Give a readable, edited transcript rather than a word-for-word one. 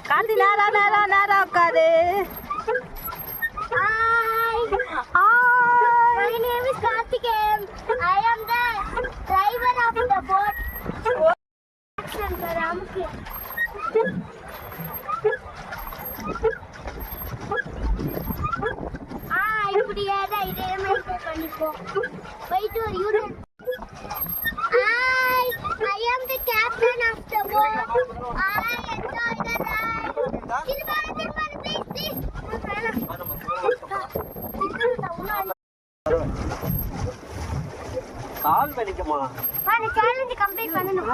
கார்த்தி நேரம் நேரம் நேரம் உட்காரு. My name is Karthikeyan. I am the driver of the boat. இப்படியே தான் இதே மாதிரி பண்ணிப்போம். போயிட்டு ஒரு unit. I am the captain of the boat. I enjoy the ride. Please. கால் வலிக்குமா? சேலஞ்ச் கம்ப்ளீட் பண்ணணும்.